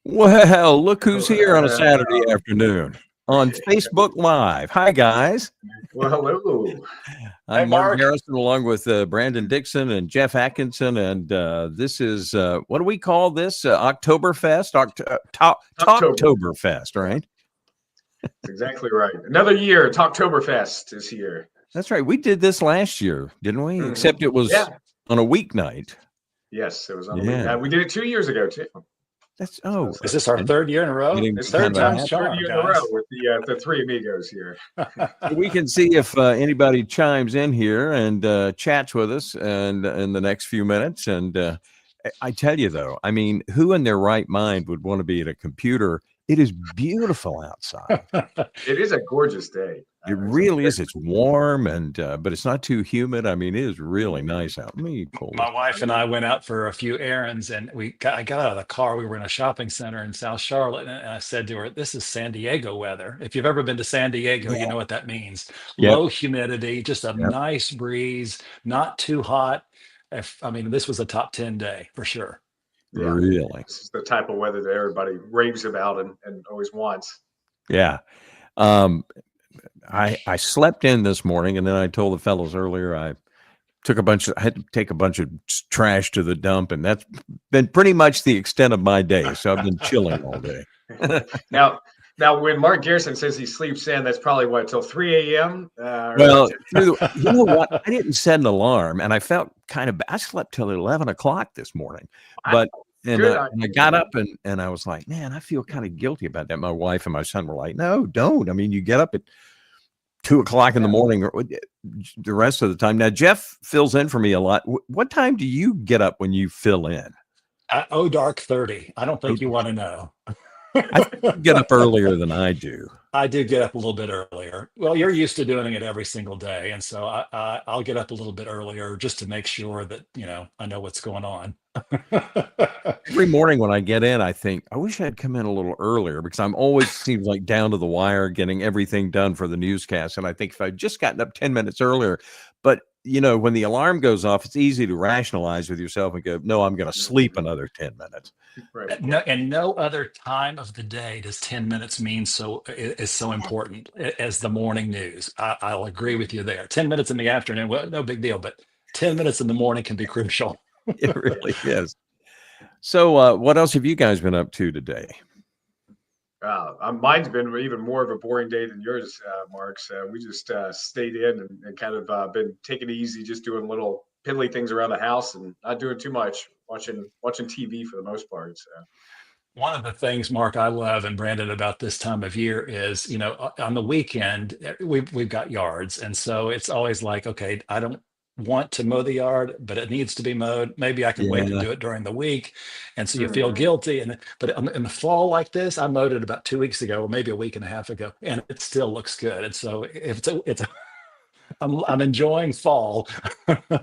Well, look who's here on a Saturday Well, afternoon on Facebook Live. Hi, guys. hello. I'm Hey, Mark Mark. Garrison along with Brandon Dickson and Jeff Atkinson. And this is, what do we call this? Oktoberfest? October. Talktoberfest, right? That's exactly right. Another year. Talktoberfest is here. That's right. We did this last year, didn't we? Mhm. Except it was Yeah. on a weeknight. Yes, it was on a Yeah. week. We did it 2 years ago too. Is this our third year in a row? Getting It's Third kind of time's a third charm, year in a row guys. with the three amigos here. We can see if anybody chimes in here and chats with us and in the next few minutes. And I tell you, though, I mean, who in their right mind would want to be at a computer? It is beautiful outside. It is a gorgeous day. It really is. It's warm and but it's not too humid. I mean, it is really nice out. Let me pull My this. wife and I went out for a few errands, and I got out of the car. We were in a shopping center in South Charlotte, and I said to her, "This is San Diego weather. If you've ever been to San Diego, you know what that means. Yep. Low humidity, just a Yep. nice breeze, not too hot. I mean, this was a top 10 day for sure." Yeah. Really? This is the type of weather that everybody raves about and always wants. Yeah. I slept in this morning, and then I told the fellows earlier I had to take a bunch of trash to the dump, and that's been pretty much the extent of my day. So I've been chilling all day. Now, when Mark Garrison says he sleeps in, that's probably what, till 3 a.m. Well, you know what? I didn't set an alarm, and I felt kind of bad. I slept till 11 o'clock this morning, but and I got up and I was like, man, I feel kind of guilty about that. My wife and my son were like, no, don't. I mean, you get up at 2 o'clock in the morning or the rest of the time. Now, Jeff fills in for me a lot. What time do you get up when you fill in? Dark 30. I don't think you want to know. I think you get up earlier than I do. I do get up a little bit earlier. Well, you're used to doing it every single day, and so I'll get up a little bit earlier just to make sure that I know what's going on. Every morning when I get in, I think I wish I'd come in a little earlier because I'm always seems like down to the wire getting everything done for the newscast. And I think if I'd just gotten up 10 minutes earlier, but when the alarm goes off, it's easy to rationalize with yourself and go, no, I'm going to sleep another 10 minutes. Right. No other time of the day does 10 minutes mean is so important as the morning news. I'll agree with you there. 10 minutes in the afternoon, well, no big deal, but 10 minutes in the morning can be crucial. It really is. So what else have you guys been up to today? Mine's been even more of a boring day than yours, Mark. So we just stayed in and kind of been taking it easy, just doing little piddly things around the house and not doing too much, watching TV for the most part. So. One of the things, Mark, I love and Brandon about this time of year is, on the weekend, we've got yards. And so it's always like, okay, I don't want to mow the yard, but it needs to be mowed. Maybe I can wait to do it during the week. And so you feel guilty. But in the fall like this, I mowed it about 2 weeks ago, or maybe a week and a half ago, and it still looks good. And so I'm enjoying fall,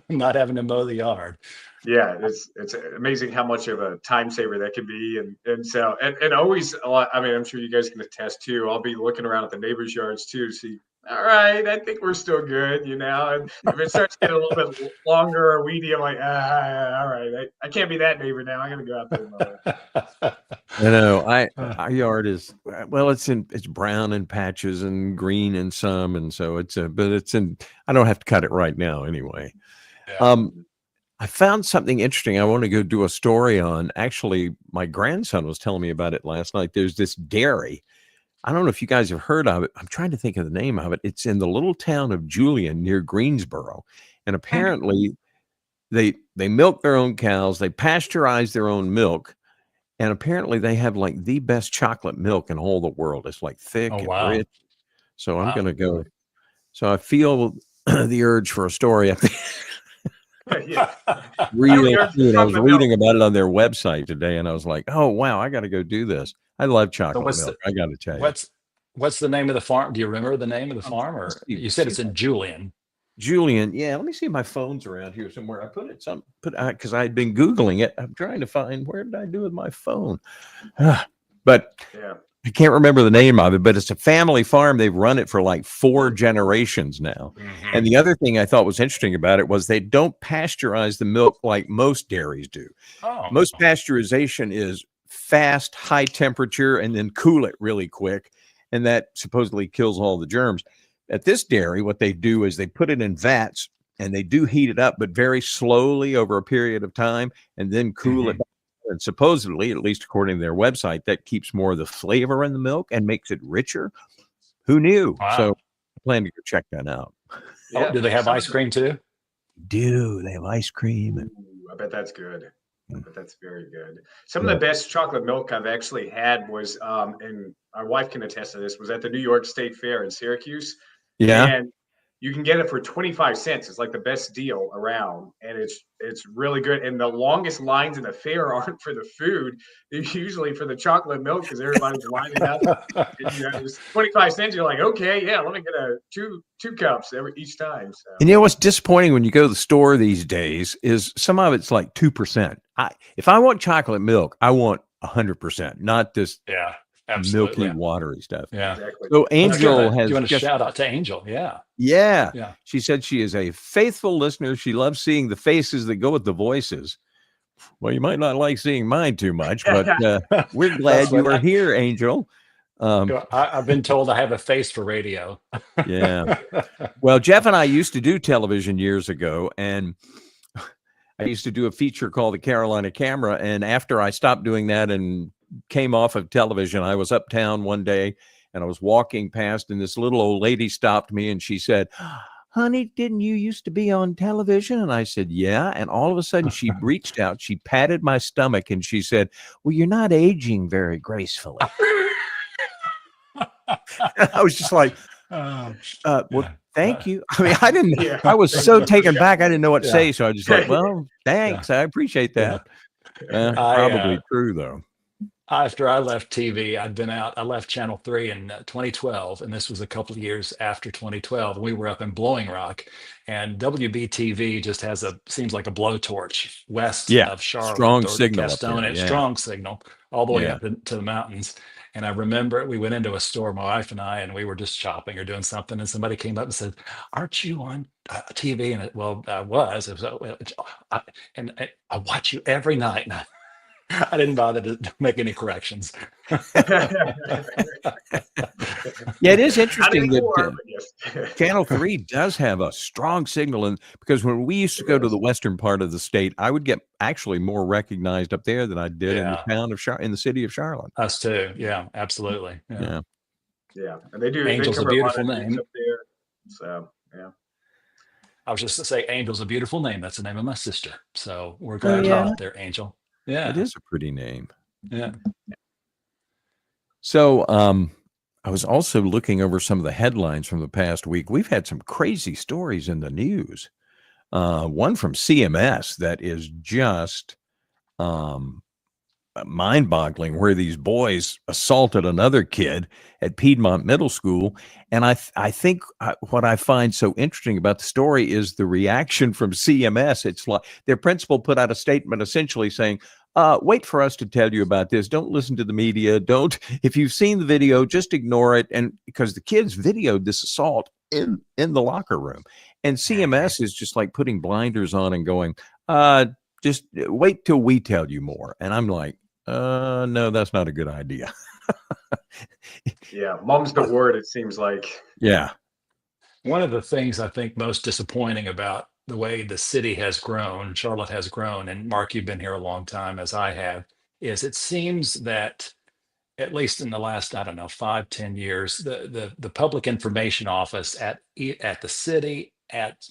not having to mow the yard. Yeah, it's amazing how much of a time saver that can be, and always a lot. I mean, I'm sure you guys can attest too. I'll be looking around at the neighbors' yards too to see. All right, I think we're still good, And if it starts getting a little bit longer or weedy, I'm like, all right, I can't be that neighbor now. I got to go out there and mow it. Our yard is it's brown in patches and green in some, and so I don't have to cut it right now anyway. Yeah. I found something interesting I want to go do a story on. Actually, my grandson was telling me about it last night. There's this dairy. I don't know if you guys have heard of it. I'm trying to think of the name of it. It's in the little town of Julian near Greensboro. And apparently they milk their own cows. They pasteurize their own milk. And apparently they have like the best chocolate milk in all the world. It's like thick and rich. So I'm going to go. So I feel the urge for a story. Yeah. Really, I was reading about it on their website today, and I was like, "Oh wow, I got to go do this." I love chocolate milk. I got to tell you. What's the name of the farm? Do you remember the name of the farm, or you said it's in Julian? Julian, yeah. Let me see if my phone's around here somewhere. I put it because I had been Googling it. I'm trying to find where did I do with my phone, but yeah. I can't remember the name of it, but it's a family farm. They've run it for like 4 generations now. Mm-hmm. And the other thing I thought was interesting about it was they don't pasteurize the milk like most dairies do. Most pasteurization is fast, high temperature and then cool it really quick. And that supposedly kills all the germs. At this dairy, what they do is they put it in vats and they do heat it up, but very slowly over a period of time and then cool it. And supposedly, at least according to their website, that keeps more of the flavor in the milk and makes it richer. Who knew? Wow. So I plan to go check that out. Oh, do they have ice cream too? They have ice cream. Ooh, I bet that's good. I bet that's very good. Some of the best chocolate milk I've actually had was, and my wife can attest to this, was at the New York State Fair in Syracuse. Yeah. And you can get it for 25 cents. It's like the best deal around. And it's really good. And the longest lines in the fair aren't for the food. They're usually for the chocolate milk because everybody's lining up. And, it's 25 cents. You're like, okay, yeah, let me get two cups each time. So. And you know what's disappointing when you go to the store these days is some of it's like 2%. If I want chocolate milk, I want 100%, not this milky, watery stuff. Yeah. Exactly. So Angel has. You want to shout out to Angel? Yeah. Yeah. She said she is a faithful listener. She loves seeing the faces that go with the voices. Well, you might not like seeing mine too much, but we're glad you are here, Angel. I've been told I have a face for radio. Yeah. Well, Jeff and I used to do television years ago, and I used to do a feature called The Carolina Camera. And after I stopped doing that and came off of television, I was uptown one day and I was walking past, and this little old lady stopped me and she said, "Honey, didn't you used to be on television?" And I said, "Yeah." And all of a sudden she reached out, she patted my stomach and she said, "Well, you're not aging very gracefully." I was just like, well, thank you. I mean, I didn't, I was so taken back. I didn't know what to say. So I just like, well, thanks. I appreciate that. Probably true though. After I left TV, I left Channel 3 in 2012, and this was a couple of years after 2012. We were up in Blowing Rock, and WBTV just seems like a blowtorch west of Charlotte. Strong signal. Strong signal all the way up to the mountains. And I remember we went into a store, my wife and I, and we were just shopping or doing something, and somebody came up and said, "Aren't you on TV?" And I was. I watch you every night. And I didn't bother to make any corrections. Yeah, it is interesting that Channel 3 does have a strong signal. And because when we used to go to the western part of the state, I would get actually more recognized up there than I did in the town of in the city of Charlotte. Us too. Yeah, absolutely. Yeah. And they do. Angel's a beautiful name. Up there, so yeah. I was just to say, Angel's a beautiful name. That's the name of my sister. So we're glad you're out there, Angel. Yeah, it is a pretty name. Yeah. So I was also looking over some of the headlines from the past week. We've had some crazy stories in the news. One from CMS that is just mind-boggling, where these boys assaulted another kid at Piedmont Middle School. And I think what I find so interesting about the story is the reaction from CMS. It's like their principal put out a statement essentially saying, wait for us to tell you about this. Don't listen to the media. If you've seen the video, just ignore it. And because the kids videoed this assault in the locker room, and CMS is just like putting blinders on and going, just wait till we tell you more. And I'm like, no, that's not a good idea. Yeah, mom's the word, it seems like. Yeah. One of the things I think most disappointing about the way the city has grown, Charlotte has grown, and Mark, you've been here a long time as I have, is it seems that at least in the last, 5-10 years, the public information office at the city, at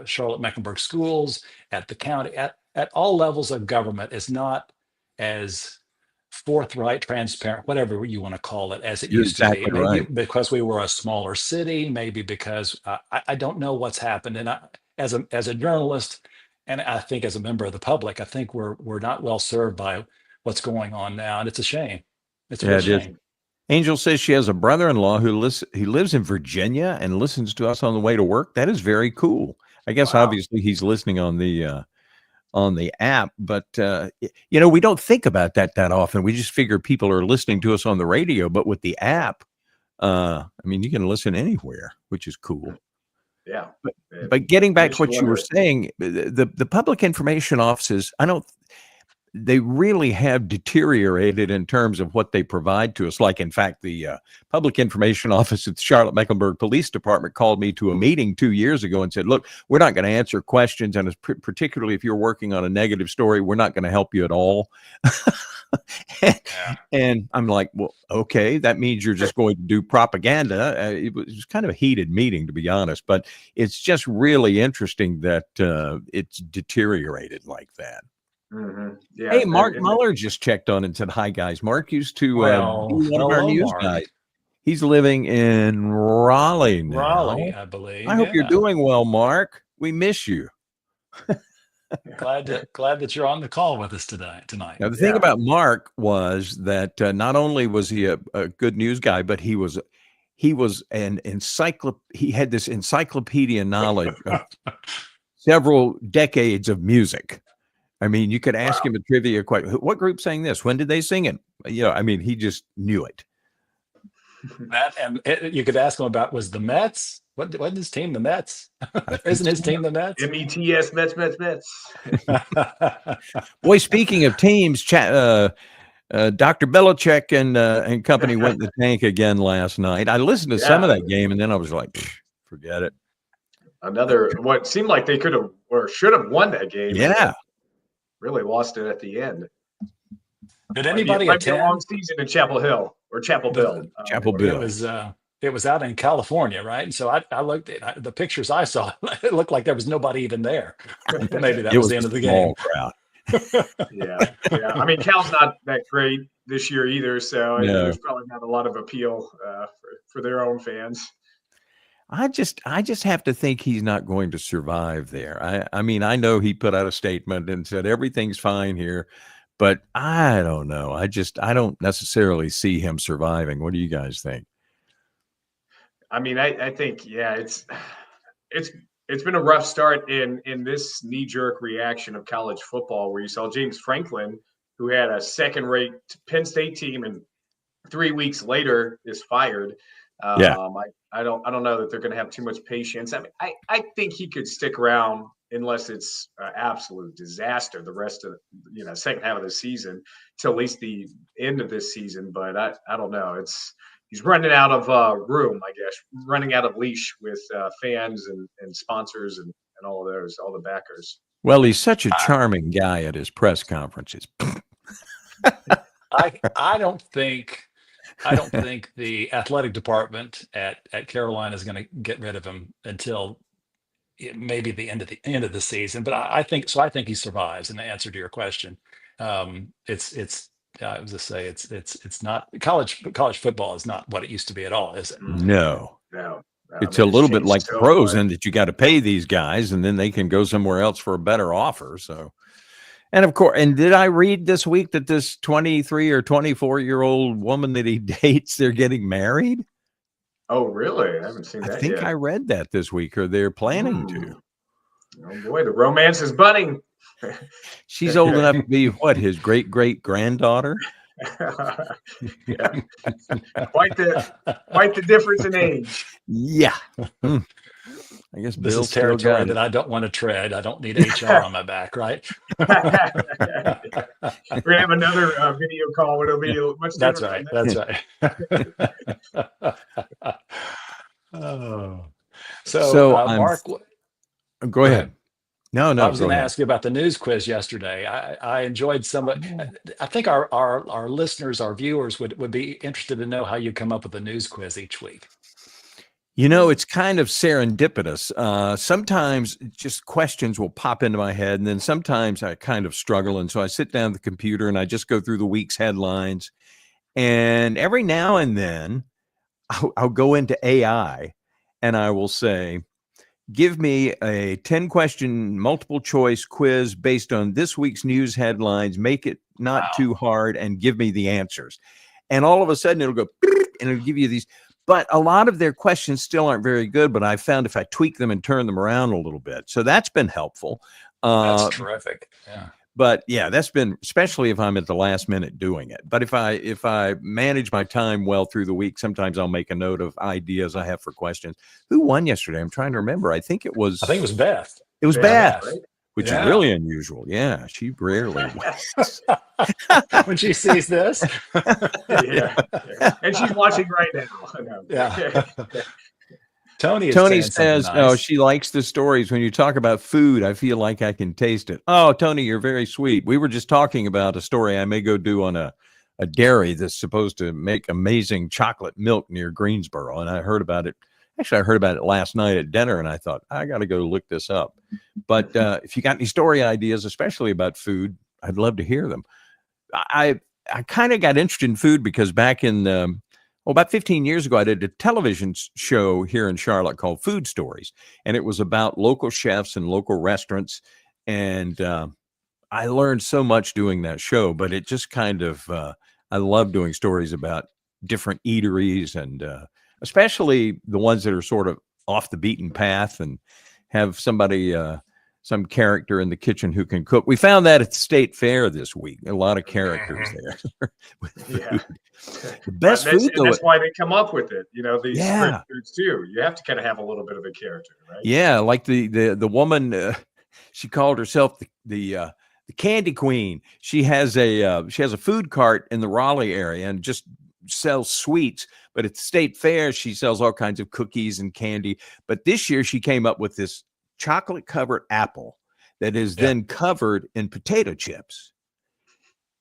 Charlotte Mecklenburg schools, at the county, at all levels of government is not as forthright, transparent, whatever you want to call it, as it used to be. Maybe because we were a smaller city, maybe because I don't know what's happened. And as a journalist, and I think as a member of the public, I think we're not well served by what's going on now, and it's a shame. It's a shame. Angel says she has a brother-in-law who lives in Virginia and listens to us on the way to work. That is very cool. I guess obviously he's listening on the app, but we don't think about that often. We just figure people are listening to us on the radio, but with the app, you can listen anywhere, which is cool. Yeah. But getting back to what you were saying, the public information offices, they really have deteriorated in terms of what they provide to us. Like, in fact, the public information office at the Charlotte-Mecklenburg Police Department called me to a meeting 2 years ago and said, look, we're not going to answer questions. And particularly if you're working on a negative story, we're not going to help you at all. And I'm like, well, okay, that means you're just going to do propaganda. It was kind of a heated meeting, to be honest, but it's just really interesting that it's deteriorated like that. Yeah. Hey, Mark Muller just checked on and said, hi, guys. Mark used to be one of our hello, news Mark. guys. He's living in Raleigh now. Raleigh, I believe. I hope you're doing well, Mark. We miss you. Glad that you're on the call with us tonight. Now, the thing about Mark was that not only was he a good news guy, but he was an he had this encyclopedia knowledge of several decades of music. I mean, you could ask him a trivia question. What group sang this? When did they sing it? I mean, he just knew it. You could ask him about, was the Mets? Wasn't his team the Mets? Isn't his team the Mets? METS, Mets. Boy, speaking of teams, Dr. Belichick and company went in the tank again last night. I listened to some of that game, and then I was like, forget it. What seemed like they could have or should have won that game. Yeah. Really lost it at the end. Did anybody attend? A long season in Chapel Hill or Chapel Bill? Chapel Bill. It was out in California, right? And so I looked at the pictures I saw. It looked like there was nobody even there. Maybe that was the end of the game. Crowd. Yeah. I mean, Cal's not that great this year either, so there's probably not a lot of appeal for their own fans. I just have to think he's not going to survive there. I mean, I know he put out a statement and said everything's fine here, but I don't know. I don't necessarily see him surviving. What do you guys think? I mean, I think, it's been a rough start in this knee-jerk reaction of college football, where you saw James Franklin, who had a second-rate Penn State team, and 3 weeks later is fired. I don't know that they're going to have too much patience. I mean, I think he could stick around unless it's an absolute disaster the rest of second half of the season till at least the end of this season. But I don't know. He's running out of room, I guess, running out of leash with fans and sponsors and all of those, all the backers. Well, he's such a charming guy at his press conferences. I don't think the athletic department at Carolina is going to get rid of him until maybe the end of the season. But I think he survives. In the answer to your question, I was to say it's not college football is not what it used to be at all, is it? No. It's a little bit like the pros, in that you got to pay these guys, and then they can go somewhere else for a better offer. So. And of course, did I read this week that this 23 or 24-year-old woman that he dates, they're getting married? Oh, really? I haven't seen that yet. I think I read that this week, or they're planning to. Oh, boy, the romance is budding. She's old enough to be, his great-great-granddaughter? Yeah. Quite the difference in age. Yeah. I guess this is territory that I don't want to tread. I don't need HR on my back, right? We're gonna have another video call. It'll be much. That's right. That's right. Oh, so Mark, go ahead. No. I was going to ask you about the news quiz yesterday. I enjoyed some. I think our listeners, our viewers would be interested to know how you come up with a news quiz each week. It's kind of serendipitous. Sometimes just questions will pop into my head, and then sometimes I kind of struggle. And so I sit down at the computer and I just go through the week's headlines. And every now and then I'll go into AI and I will say, give me a 10-question multiple choice quiz based on this week's news headlines. Make it not too hard and give me the answers. And all of a sudden it'll go and it'll give you these. But a lot of their questions still aren't very good, but I found if I tweak them and turn them around a little bit. So that's been helpful. That's terrific. Yeah. But yeah, that's been, especially if I'm at the last minute doing it. But if I manage my time well through the week, sometimes I'll make a note of ideas I have for questions. Who won yesterday? I'm trying to remember. I think it was Beth. It was Beth. Right? which is Yeah. really unusual. Yeah, she rarely was. When she sees this. Yeah. And she's watching right now. No. Yeah. Tony is Tony saying something says, "Oh, nice. she likes the stories. When you talk about food, I feel like I can taste it." Oh, Tony, you're very sweet. We were just talking about a story I may go do on a dairy that's supposed to make amazing chocolate milk near Greensboro, and I heard about it. Actually, I heard about it last night at dinner, and I thought I got to go look this up. But if you got any story ideas, especially about food, I'd love to hear them. I kind of got interested in food because back in about 15 years ago, I did a television show here in Charlotte called Food Stories, and it was about local chefs and local restaurants. And I learned so much doing that show, but it just kind of I love doing stories about different eateries and especially the ones that are sort of off the beaten path and have somebody some character in the kitchen who can cook. We found that at the state fair this week. A lot of characters there with food. Yeah. The best food, though. That's why they come up with it. You know, these Yeah. foods too. You have to kind of have a little bit of a character, right? Yeah, like the woman, she called herself the Candy Queen. She has a food cart in the Raleigh area and just sells sweets. But at the state fair, she sells all kinds of cookies and candy. But this year, she came up with this chocolate covered apple that is then covered in potato chips,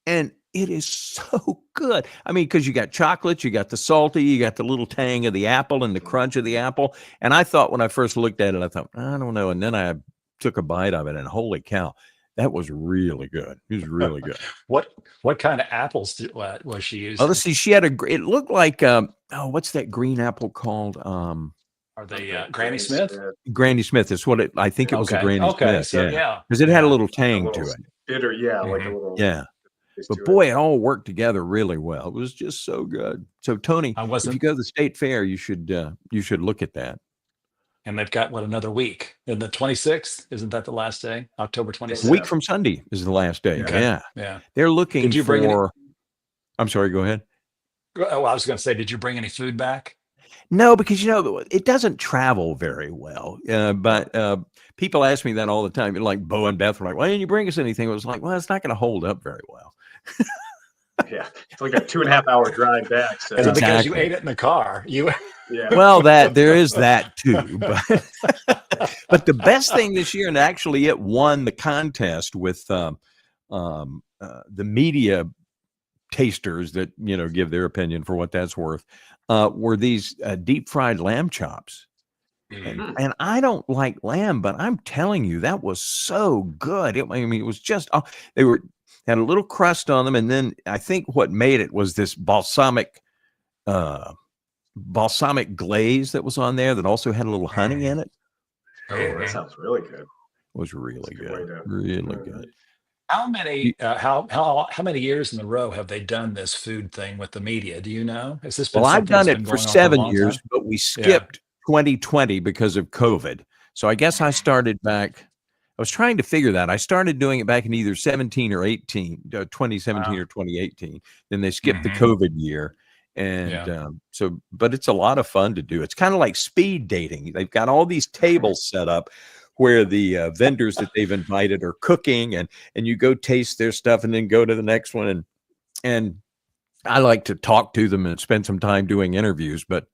and it is so good. I mean, because you got chocolate, you got the salty, you got the little tang of the apple and the crunch of the apple. And I thought when I first looked at it, I thought, I don't know. And then I took a bite of it, and holy cow, that was really good. It was really good. What kind of apples was she using? Oh, let's see. She had it looked like what's that green apple called? Are they Granny Smith? Granny Smith is what I think it was a Granny Smith. So because it had a little tang to it. Bitter, like a little. Yeah. But boy, it all worked together really well. It was just so good. So Tony, if you go to the state fair, you should look at that. And they've got another week. And the 26th, isn't that the last day? October 26th. A week from Sunday is the last day. Okay. Yeah. They're looking for. I'm sorry. Go ahead. Oh, I was going to say, did you bring any food back? No, because it doesn't travel very well. But people ask me that all the time. Like Bo and Beth were like, "Why didn't you bring us anything?" It was like, well, it's not going to hold up very well. Yeah, it's like a 2.5 hour drive back. So. Is it because you ate it in the car? Yeah. Well, there is that too. But the best thing this year, and actually it won the contest with the media tasters that give their opinion for what that's worth, were these deep fried lamb chops. And I don't like lamb, but I'm telling you, that was so good. It was just they had a little crust on them, and then I think what made it was this balsamic glaze that was on there that also had a little honey in it. Oh, that sounds really good. It was really good. Really good. How many how many years in a row have they done this food thing with the media? Do you know? Has this been I've done it for 7 years, but we skipped 2020 because of COVID. So I guess I started back. I was trying to figure that. I started doing it back in either 17 or 18, 2017 or 2018. Then they skipped the COVID year. And but it's a lot of fun to do. It's kind of like speed dating. They've got all these tables set up where the vendors that they've invited are cooking, and you go taste their stuff and then go to the next one. And I like to talk to them and spend some time doing interviews, but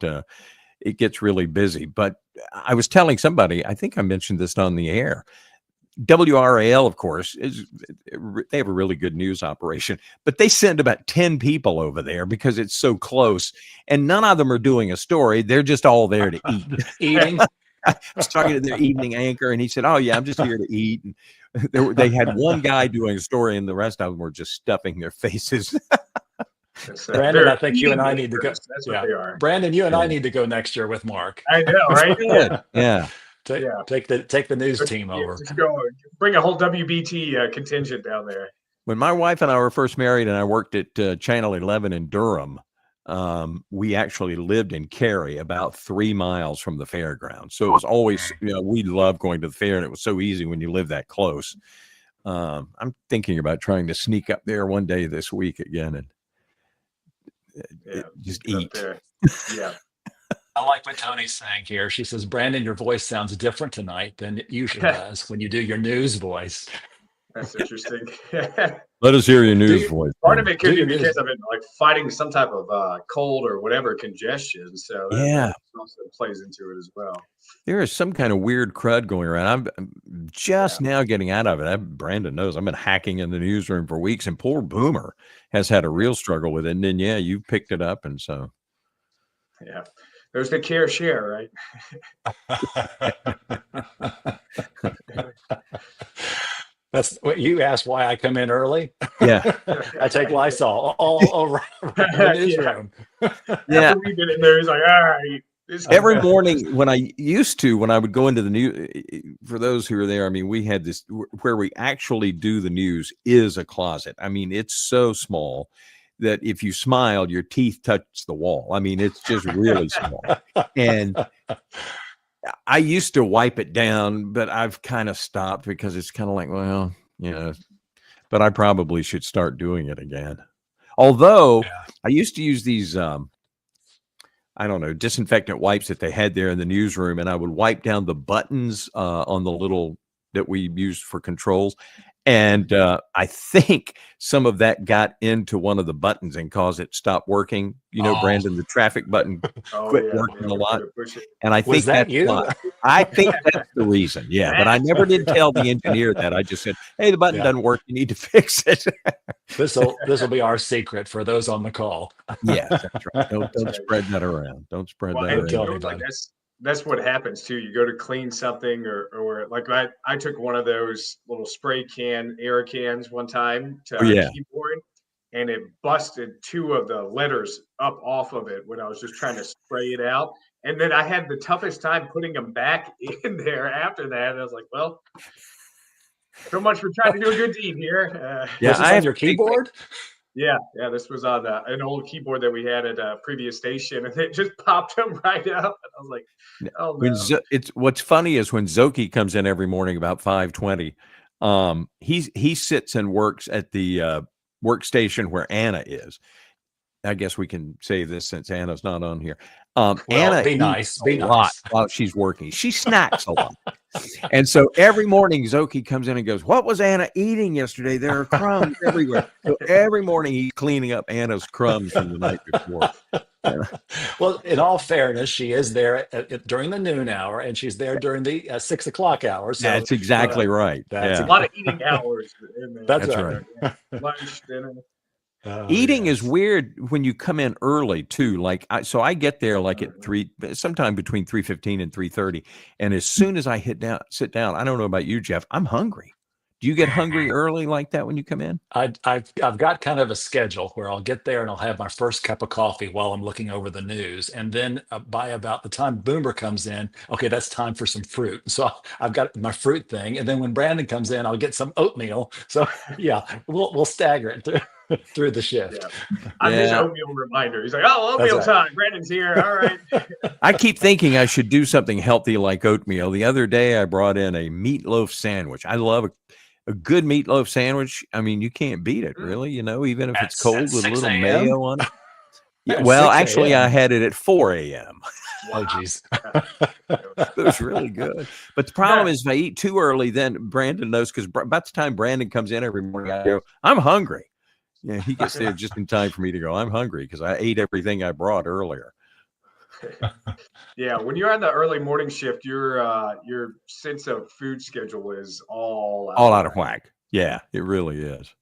it gets really busy. But I was telling somebody, I think I mentioned this on the air, WRAL, of course, they have a really good news operation, but they send about 10 people over there because it's so close, and none of them are doing a story. They're just all there to eat. Eating. I was talking to their evening anchor, and he said, "Oh yeah, I'm just here to eat." And they had one guy doing a story, and the rest of them were just stuffing their faces. Brandon, I think you and I need to go. That's what they are. Brandon, you and I need to go next year with Mark. I know, right? Yeah. Take the news team over. Just go bring a whole WBT contingent down there. When my wife and I were first married, and I worked at Channel 11 in Durham, we actually lived in Cary, about 3 miles from the fairgrounds. So it was always, we loved going to the fair, and it was so easy when you live that close. I'm thinking about trying to sneak up there one day this week again and just eat. Yeah. I like what Tony's saying here. She says, Brandon, your voice sounds different tonight than it usually does when you do your news voice. That's interesting. Let us hear your Do news you, voice. Part of Brandon. it could do be your because news. I've been like fighting some type of cold or whatever congestion, so Yeah. that also plays into it as well. There is some kind of weird crud going around. I'm just now getting out of it. Brandon knows I've been hacking in the newsroom for weeks, and poor Boomer has had a real struggle with it. And then, yeah, you picked it up, and so Yeah, there's the care share, right? That's what you asked why I come in early. yeah, I take Lysol all around the Yeah. newsroom. yeah. After we get in there, he's like, all right. Every morning when I would go into the news, for those who are there, I mean, we had this where we actually do the news is a closet. I mean, it's so small that if you smile, your teeth touch the wall. I mean, it's just really small. And I used to wipe it down, but I've kind of stopped because it's kind of like, well, but I probably should start doing it again. Although Yeah. I used to use these, I don't know, disinfectant wipes that they had there in the newsroom, and I would wipe down the buttons on the little that we used for controls. And I think some of that got into one of the buttons and caused it stop working. Brandon, the traffic button quit working a lot. And I think Was that that's you? why. I think that's the reason. Yeah. But I never did tell the engineer that. I just said, hey, the button Yeah. doesn't work. You need to fix it. This will be our secret for those on the call. Yeah, that's right. Don't spread that around. Don't spread that and around. like that's what happens too. You go to clean something, or like I took one of those little spray can air cans one time to a keyboard, and it busted two of the letters up off of it when I was just trying to spray it out. And then I had the toughest time putting them back in there after that. And I was like, well, so much for trying to do a good deed here. Was this on your keyboard? Yeah, this was on an old keyboard that we had at a previous station, and it just popped them right up. And I was like, "Oh no!" It's what's funny is when Zoki comes in every morning about 5:20, he sits and works at the workstation where Anna is. I guess we can say this since Anna's not on here. Anna be eats nice. a lot while she's working. She snacks a lot. And so every morning Zoki comes in and goes, what was Anna eating yesterday? There are crumbs everywhere. So every morning he's cleaning up Anna's crumbs from the night before. Well, in all fairness, she is there during the noon hour, and she's there during the 6 o'clock hour. So that's exactly right. That's a lot of eating hours in there. That's right. Lunch, dinner. Eating is weird when you come in early too. Like I get there like at 3, sometime between 3:15 and 3:30, and as soon as I sit down, I don't know about you, Jeff, I'm hungry. Do you get hungry early like that when you come in? I've got kind of a schedule where I'll get there and I'll have my first cup of coffee while I'm looking over the news, and then by about the time Boomer comes in, okay, that's time for some fruit. So I've got my fruit thing, and then when Brandon comes in, I'll get some oatmeal. So yeah, we'll stagger it through the shift. I'm his oatmeal reminder. He's like, oh, oatmeal time. Brandon's here. All right. I keep thinking I should do something healthy like oatmeal. The other day I brought in a meatloaf sandwich. I love a good meatloaf sandwich. I mean, you can't beat it, really, even if it's cold with a little mayo on it. Yeah, well, actually, I had it at 4 a.m. Oh, geez. It was really good. But the problem is if I eat too early, then Brandon knows, because about the time Brandon comes in every morning, I go, I'm hungry. Yeah, he gets there just in time for me to go, I'm hungry, because I ate everything I brought earlier. Yeah, when you're on the early morning shift, your sense of food schedule is all out of whack. Yeah, it really is.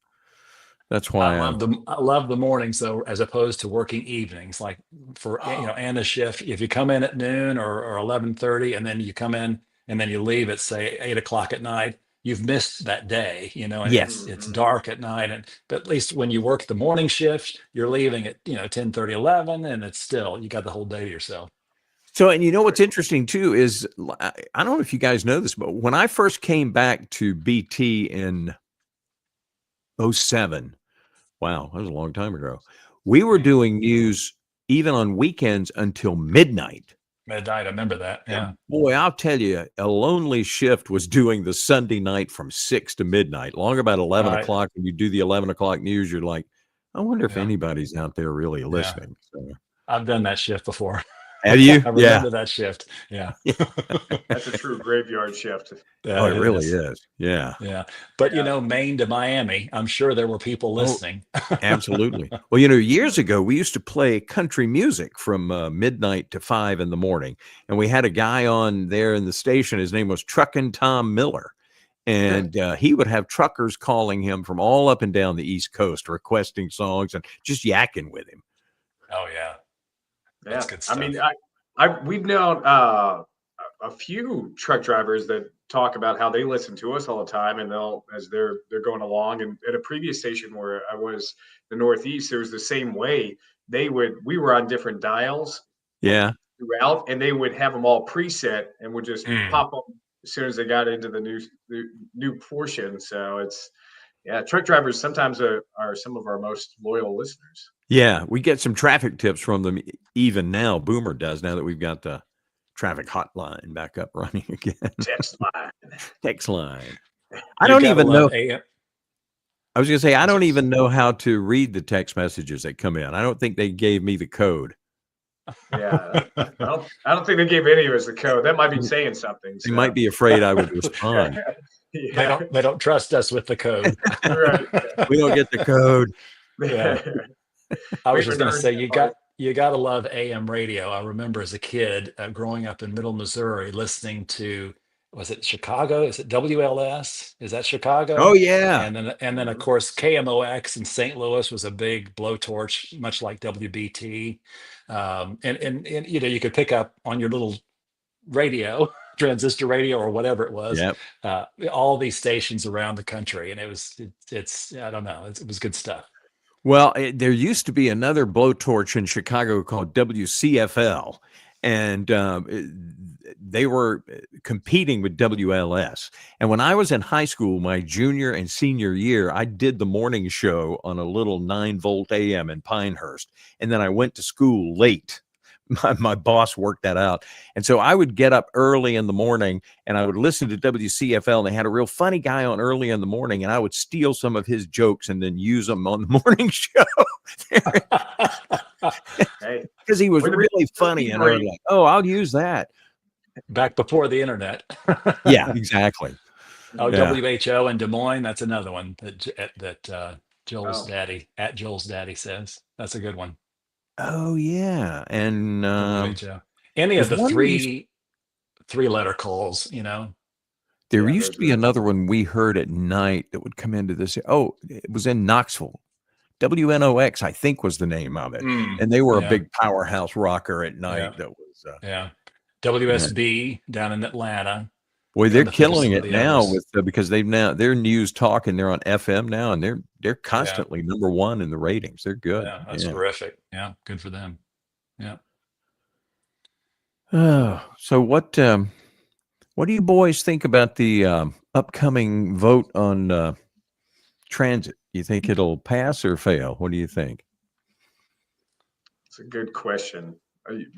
That's why I love the morning. So as opposed to working evenings, like for Anna's shift, if you come in at noon or 11:30, and then you come in and then you leave at say 8 o'clock at night, you've missed that day, and yes, it's dark at night. But at least when you work the morning shift, you're leaving at 10:30, 11, and it's still, you got the whole day to yourself. So, and what's interesting too is, I don't know if you guys know this, but when I first came back to BT in 2007, wow, that was a long time ago, we were doing news even on weekends until midnight. I remember that. Yeah. Boy, I'll tell you, a lonely shift was doing the Sunday night from 6 to midnight. Long about 11 o'clock, when you do the 11 o'clock news, you're like, I wonder if anybody's out there really listening. So, I've done that shift before. Have you? I Yeah. remember that shift. Yeah. That's a true graveyard shift. Oh, Yeah, it it really is. is. Yeah. Yeah. But Yeah. Maine to Miami, I'm sure there were people Oh, listening. absolutely. Well, years ago, we used to play country music from midnight to 5 in the morning. And we had a guy on there in the station. His name was Truckin' Tom Miller. And he would have truckers calling him from all up and down the East Coast requesting songs and just yakking with him. Oh yeah. That's Yeah. good I mean, stuff. we've known a few truck drivers that talk about how they listen to us all the time, and they'll as they're going along. And at a previous station where I was, the Northeast, it was the same way. We were on different dials Yeah. throughout, and they would have them all preset and would just Mm. pop them as soon as they got into the new portion. So truck drivers sometimes are some of our most loyal listeners. Yeah. We get some traffic tips from them even now. Boomer does, now that we've got the traffic hotline back up running again. Text line. Text line. I You don't gotta even love know. AM. I was going to say, I don't even know how to read the text messages that come in. I don't think they gave me the code. Yeah, I don't think they gave any of us the code. That might be saying something. They So. might be afraid I would respond. Yeah, They don't trust us with the code. right. We don't get the code. Yeah. I We was just haven't going to earned say that part. you got to love AM radio. I remember as a kid growing up in Middle Missouri, listening to, was it Chicago? Is it WLS? Is that Oh, Chicago? yeah. And then of Mhm. course KMOX in St. Louis was a big blowtorch, much like WBT. And you could pick up on your little radio, transistor radio or whatever it was, Yep. all these stations around the country, and it's I don't know, it was good stuff. Well, there used to be another blowtorch in Chicago called WCFL, and they were competing with WLS. And when I was in high school, my junior and senior year, I did the morning show on a little 9-volt AM in Pinehurst, and then I went to school late. My boss worked that out. And so I would get up early in the morning and I would listen to WCFL, and they had a real funny guy on early in the morning, and I would steal some of his jokes and then use them on the morning show Hey, because he was we're the really big funny. And I was like, oh, I'll use that. Back before the internet. Yeah, exactly. Oh, Yeah. WHO in Des Moines, that's another one that Joel's Oh. daddy says. That's a good one. Oh, yeah. And WHO. Any of there's the one three-letter calls, there Yeah, used those to be are another one we heard at night that would come into this. Oh, it was in Knoxville. WNOX, I think, was the name of it. And they were a Yeah, big powerhouse rocker at night. yeah, That was, yeah. yeah. WSB down in Atlanta. Boy, they're Trying to think of killing some of it the now others. with because they're news talk and they're on FM now, and they're Yeah, constantly number one in the ratings. They're good. yeah, that's Yeah. terrific. Yeah, good for them. Yeah. Oh, so what do you boys think about the upcoming vote on transit? You think it'll pass or fail? What do you think? It's a good question.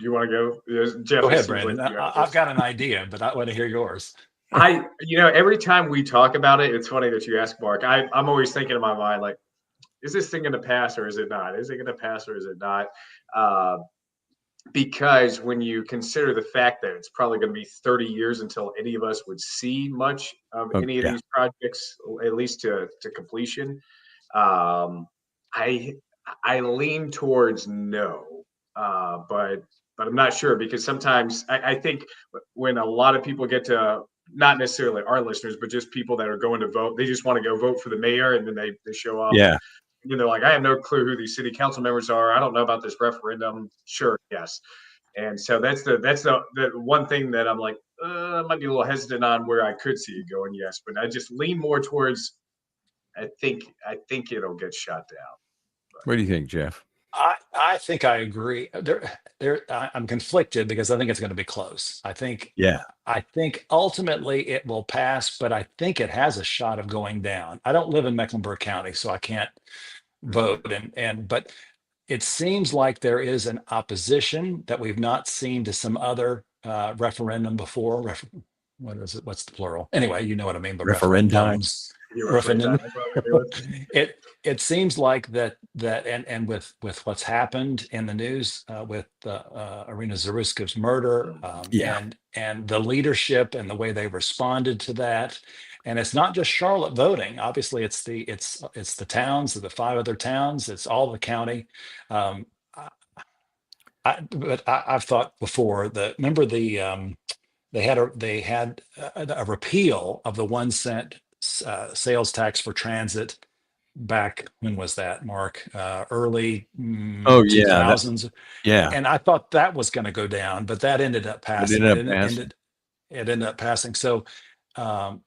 You want to go? Yes, Jeff, Go it ahead, seems like Brandon. you have I've this. got an idea, but I want to hear yours. Every time we talk about it, it's funny that you ask, Mark. I'm always thinking in my mind, like, is this thing going to pass or is it not? Is it going to pass or is it not? Uh, because when you consider the fact that it's probably going to be 30 years until any of us would see much of Oh, any of yeah. these projects, at least to completion, um, I I lean towards no, but I'm not sure because sometimes I think when a lot of people get to not necessarily our listeners, but just people that are going to vote, they just want to go vote for the mayor, and then they show up Yeah. and they're like, I have no clue who these city council members are. I don't know about this referendum. Sure, yes. And so that's the one thing that I'm like, I might be a little hesitant on where I could see it going. Yes, but I just lean more towards. I think it'll get shot down. What do you think, Jeff? I think I agree. I'm conflicted because I think it's going to be close. Yeah. I think ultimately it will pass, but I think it has a shot of going down. I don't live in Mecklenburg County, so I can't Mhm. vote, but it seems like there is an opposition that we've not seen to some other referendum before, what is it? What's the plural? Anyway, you know what I mean, but Referendum. referendums. You're right. Referendum. That's what I'm gonna do it. It seems like that and with what's happened in the news with Irina Zaruska's murder, Yeah. and the leadership and the way they responded to that. And it's not just Charlotte voting. Obviously, it's the towns, the 5 other towns. It's all the county. Um, I've thought before that. Remember they had a repeal of the 1 cent sales tax for transit back. When was that, Mark? Early Oh yeah. 2000s. Yeah. And I thought that was going to go down, but that ended up It passing. ended up passing. It ended up passing. So I'm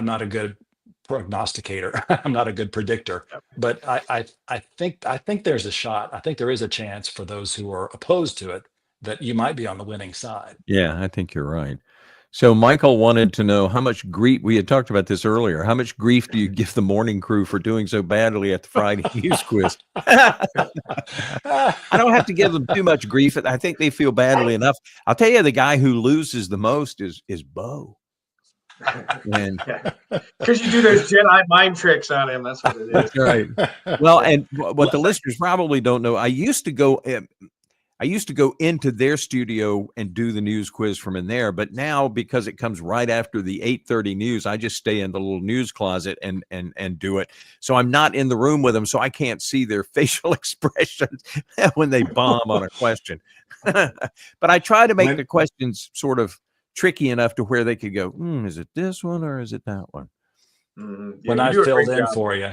not a good prognosticator. I'm not a good predictor, but I think there's a shot. I think there is a chance for those who are opposed to it that you might be on the winning side. Yeah, I think you're right. So Michael wanted to know how much grief, we had talked about this earlier, how much grief do you give the morning crew for doing so badly at the Friday news quiz? I don't have to give them too much grief. I think they feel badly enough. I'll tell you, the guy who loses the most is Bo. And Because you do those Jedi mind tricks on him. That's what it is. that's right. Well, and what the listeners probably don't know, I used to go into their studio and do the news quiz from in there, but now because it comes right after the 8:30 news, I just stay in the little news closet and do it. So I'm not in the room with them, so I can't see their facial expressions when they bomb on a question. But I try to make the questions sort of tricky enough to where they could go, is it this one or is it that one? Yeah, when I filled in for you.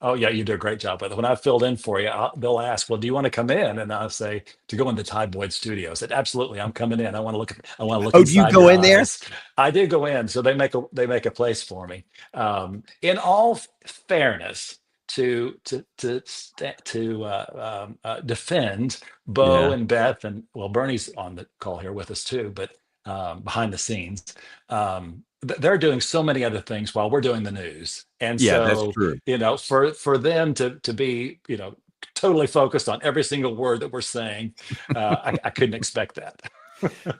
Oh yeah, you did a great job with it. When I filled in for you, they'll ask, "Well, do you want to come in?" And I'll say, "To go into Ty Boyd Studios." I said, "Absolutely, I'm coming in. I want to look. I want to look." Oh, do you go in there? I did go in, so they make a place for me. In all fairness, to defend Bo and Beth, and well, Bernie's on the call here with us too, but behind the scenes. They're doing so many other things while we're doing the news. And that's so, true. For them to be, totally focused on every single word that we're saying, I couldn't expect that.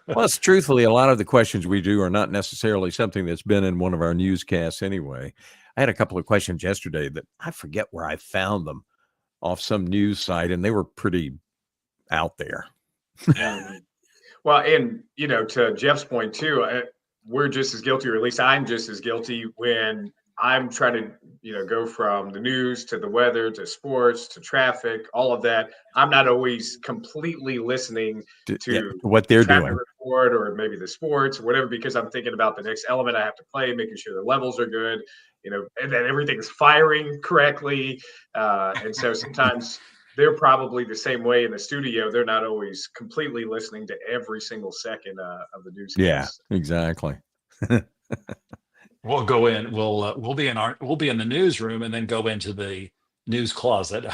Well, it's truthfully, a lot of the questions we do are not necessarily something that's been in one of our newscasts anyway. I had a couple of questions yesterday that I forget where I found them off some news site, and they were pretty out there. Well, and, to Jeff's point too, we're just as guilty, or at least I'm just as guilty when I'm trying to, go from the news to the weather to sports to traffic, all of that. I'm not always completely listening to what they're doing, report, or maybe the sports or whatever, because I'm thinking about the next element I have to play, making sure the levels are good, and that everything's firing correctly. And so sometimes they're probably the same way in the studio. They're not always completely listening to every single second of the newscast. Yeah, exactly. We'll go in. We'll be in the newsroom and then go into the news closet.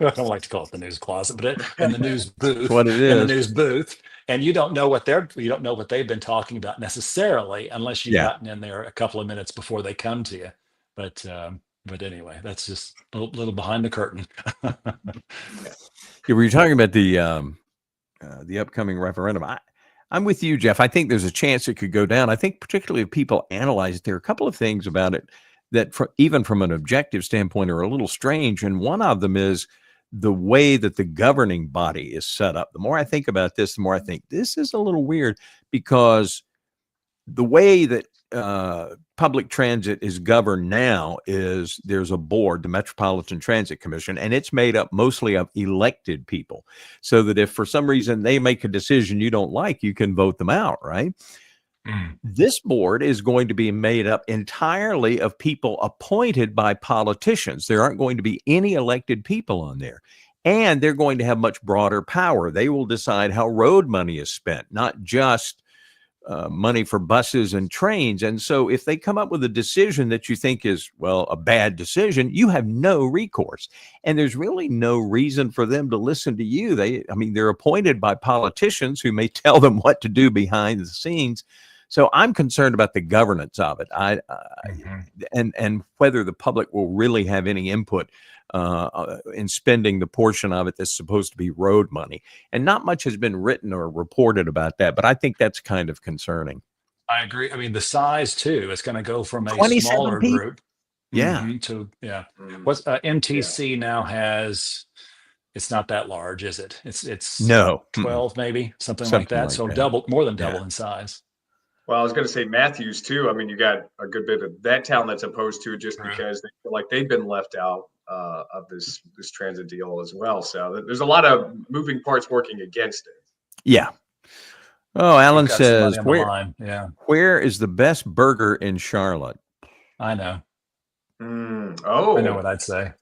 I don't like to call it the news closet, but in the news booth. What it is. In the news booth, and you don't know what they've been talking about necessarily, unless you've gotten in there a couple of minutes before they come to you. But anyway, that's just a little behind the curtain. We were talking about the upcoming referendum. I'm with you, Jeff. I think there's a chance it could go down. I think particularly if people analyze it, there are a couple of things about it that even from an objective standpoint are a little strange. And one of them is the way that the governing body is set up. The more I think about this, the more I think this is a little weird, because the way that public transit is governed now is there's a board, the Metropolitan Transit Commission, and it's made up mostly of elected people. So that if for some reason they make a decision you don't like, you can vote them out, right? This board is going to be made up entirely of people appointed by politicians. There aren't going to be any elected people on there. And they're going to have much broader power. They will decide how road money is spent, not just money for buses and trains. And so if they come up with a decision that you think is, well, a bad decision, you have no recourse. And there's really no reason for them to listen to you. They're appointed by politicians who may tell them what to do behind the scenes. So I'm concerned about the governance of it. And whether the public will really have any input in spending the portion of it that's supposed to be road money. And not much has been written or reported about that, but I think that's kind of concerning. I agree. I mean, the size too. It's going to go from a 27 smaller people. group Yeah. to yeah. Mm, What's yeah. MTC now has? It's not that large, is it? It's No. 12 maybe, something like Something that. like So that. double, more than Yeah. double in size. Well, I was going to say Matthews too. I mean, you got a good bit of that town that's opposed to it just True. because they feel like they've been left out of this transit deal as well. So there's a lot of moving parts working against it. Yeah. Oh, We've Alan got somebody says, on the line. Yeah, where is the best burger in Charlotte? I know. Mm, I know what oh, I'd say.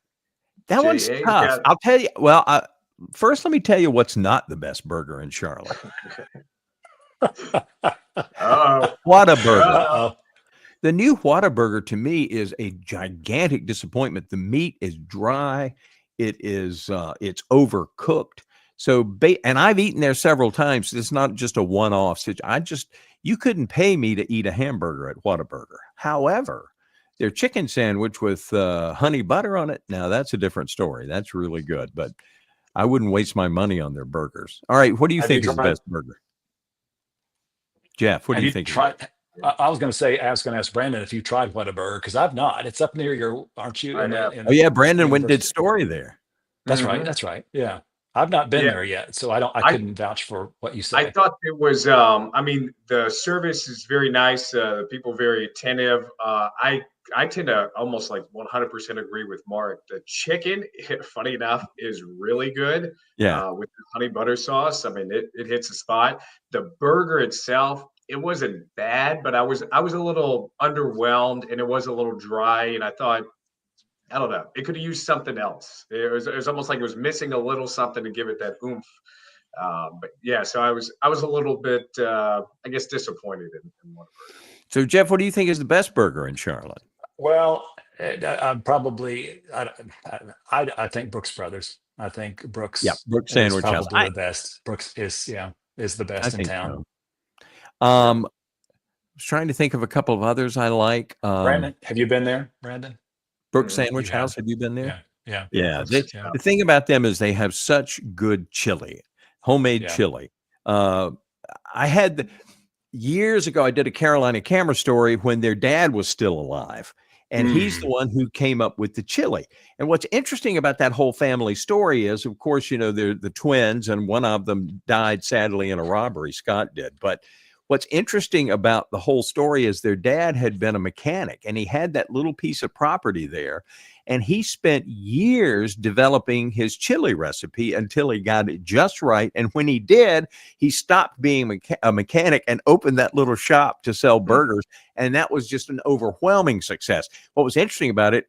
That one's JA's tough. got. I'll tell you. Well, first, let me tell you what's not the best burger in Charlotte. Oh, Whataburger. Uh-oh. The new Whataburger to me is a gigantic disappointment. The meat is dry. It's overcooked. So, and I've eaten there several times. It's not just a one-off situation. You couldn't pay me to eat a hamburger at Whataburger. However, their chicken sandwich with honey butter on it, now that's a different story. That's really good, but I wouldn't waste my money on their burgers. All right, what do you Have you think is the tried? best burger? Jeff, what do Have you you think is tried? I was going to say, I was going to ask Brandon if you tried Whataburger because I've not. It's up near your, aren't you? I In the have. Oh yeah, Brandon went and did university. story there. That's right. Hmm. That's right. Yeah, I've not been Yeah, there yet, so I don't. I I couldn't vouch for what you I say. thought it was. I mean, the service is very nice. The people very attentive. I tend to almost like 100% agree with Mark. The chicken, funny enough, is really good Yeah. with the honey butter sauce. I mean, it hits the spot. The burger itself, it wasn't bad, but I was a little underwhelmed, and it was a little dry. And I thought, I don't know, it could have used something else. It was almost like it was missing a little something to give it that oomph. But yeah, so I was a little bit, I guess, disappointed in one. So Jeff, what do you think is the best burger in Charlotte? Well, I'm probably. I think Brooks Brothers. I think Yeah, Brooks Brooks is Sandwich House. probably the best. Brooks is the I best in think town. so. Yeah. I was trying to think of a couple of others I like. Brandon, have you been there, Brandon? Brooks Mhm. You Sandwich House. have. Have you been there? Yeah. Yeah. Yeah, Yeah. Brooks. Yeah. The thing about them is they have such good chili, homemade Yeah. chili. Uh, I had years ago, I did a Carolina camera story when their dad was still alive. And he's the one who came up with the chili. And what's interesting about that whole family story is, of course, they're the twins, and one of them died sadly in a robbery. Scott did. But what's interesting about the whole story is their dad had been a mechanic, and he had that little piece of property there. And he spent years developing his chili recipe until he got it just right. And when he did, he stopped being a mechanic and opened that little shop to sell burgers. And that was just an overwhelming success. What was interesting about it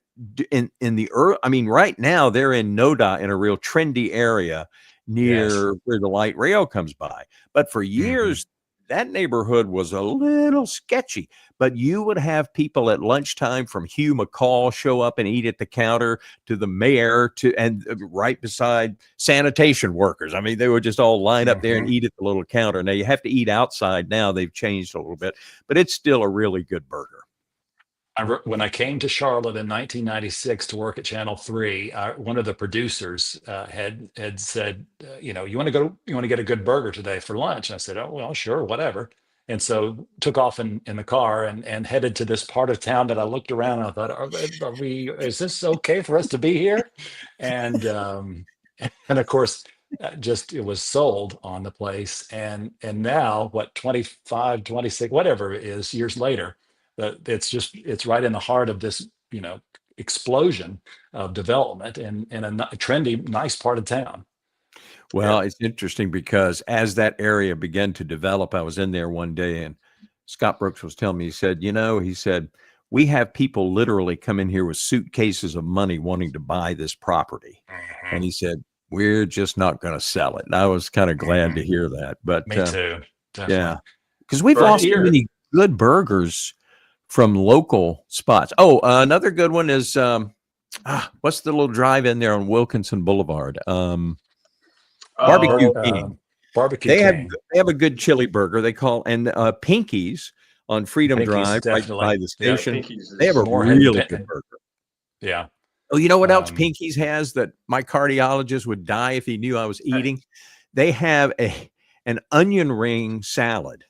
in the early, I mean, right now they're in Noda, in a real trendy area near where the light rail comes by. But for years, that neighborhood was a little sketchy, but you would have people at lunchtime from Hugh McCall show up and eat at the counter, to the mayor, and right beside sanitation workers. I mean, they would just all line up there and eat at the little counter. Now you have to eat outside now. They've changed a little bit, but it's still a really good burger. When I came to Charlotte in 1996 to work at Channel 3, one of the producers had said, you want to get a good burger today for lunch. And I said, oh, well, sure, whatever. And so took off in the car and headed to this part of town that I looked around and I thought, is this okay for us to be here? And of course, it was sold on the place. And now, 25, 26, whatever it is, years later, it's right in the heart of this explosion of development in a trendy, nice part of town. Well, it's interesting because as that area began to develop, I was in there one day and Scott Brooks was telling me, he said, we have people literally come in here with suitcases of money wanting to buy this property. And he said, we're just not going to sell it. And I was kind of glad to hear that. But me too. Definitely. Yeah, because we've lost so many good burgers from local spots. Oh, another good one is what's the little drive in there on Wilkinson Boulevard? Barbecue King. Barbecue King. They have a good chili burger. They call Pinky's on Freedom Drive, right by the station. Yeah, they have a really good burger. Yeah. Oh, you know what else Pinky's has that my cardiologist would die if he knew I was eating? They have an onion ring salad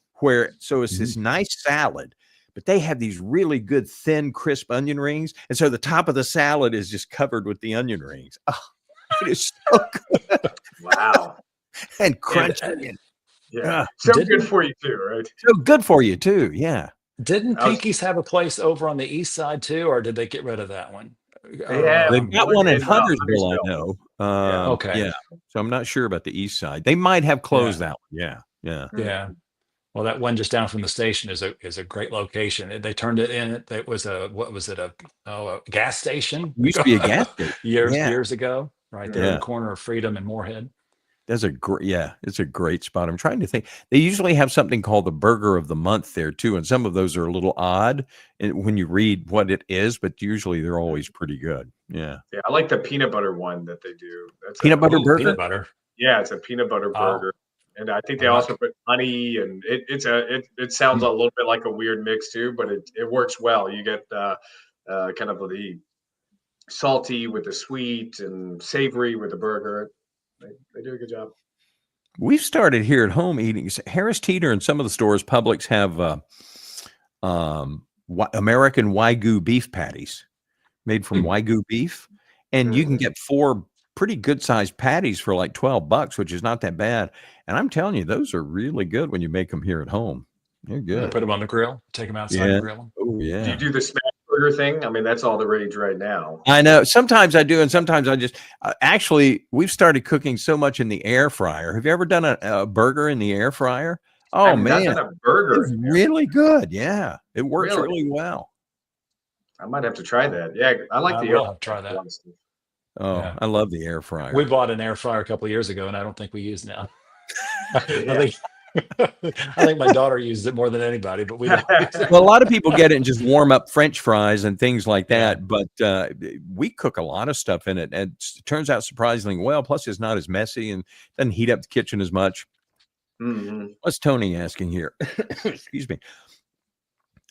so it's this nice salad, but they have these really good thin, crisp onion rings, and so the top of the salad is just covered with the onion rings. Oh, it is so good Wow. and And crunchy and yeah, so good Didn't for you too, right? so good for you too. Yeah, didn't I was, Pinky's have a place over on the east side too, or did they get rid of that one? they have they've got one one in in Huntersville, I Huntersville. know. Yeah. Okay. Yeah, so I'm not sure about the east side. They might have closed Yeah. that one. Yeah, yeah. Yeah. Mhm. Well, that one just down from the station is a great location. They turned it in. It was what was it? A gas station Used to be a gas station. Yeah, years ago, right there at yeah. the Mhm. corner of Freedom and Moorhead. That's a great, yeah, it's a great spot. I'm trying to think. They usually have something called the burger of the month there too, and some of those are a little odd when you read what it is, but usually they're always pretty good. Yeah, Yeah, I like the peanut butter one that they do. That's peanut a butter Ooh, burger. peanut butter. yeah, it's a peanut butter Oh, burger, and I think they I'm not. also put honey, and it sounds a little bit like a weird mix too, but it works well. You get kind of the salty with the sweet and savory with the burger. They do a good job. We've started here at home eating Harris Teeter and some of the stores. Publix have American Wagyu beef patties made from Hmm. Wagyu beef, and you can Mhm. get 4 pretty good sized patties for like $12, which is not that bad. And I'm telling you, those are really good when you make them here at home. They're Put good. them on the grill. Take them outside Yeah. and grill them. Oh, Do you yeah. do the smash burger thing? I mean, that's all the rage right now. I know. Sometimes I do, and sometimes I just actually, we've started cooking so much in the air fryer. Have you ever done a burger in the air fryer? Oh, I've not man, done a burger it's in there. really good. Yeah, it works Really? really well. I might have to try that. Yeah, I like I the air will have to fryer try for a that. lot of stuff. Oh, Yeah. I love the air We fryer. bought an air fryer a couple of years ago, and I don't think we use it now. I Yeah. think I think my daughter uses it more than anybody, but we don't use it. Well, a lot of people get it and just warm up French fries and things like Yeah. that, but we cook a lot of stuff in it, and it turns out surprisingly well. Plus, it's not as messy and doesn't heat up the kitchen as much. Mhm. What's Tony asking here? Excuse me.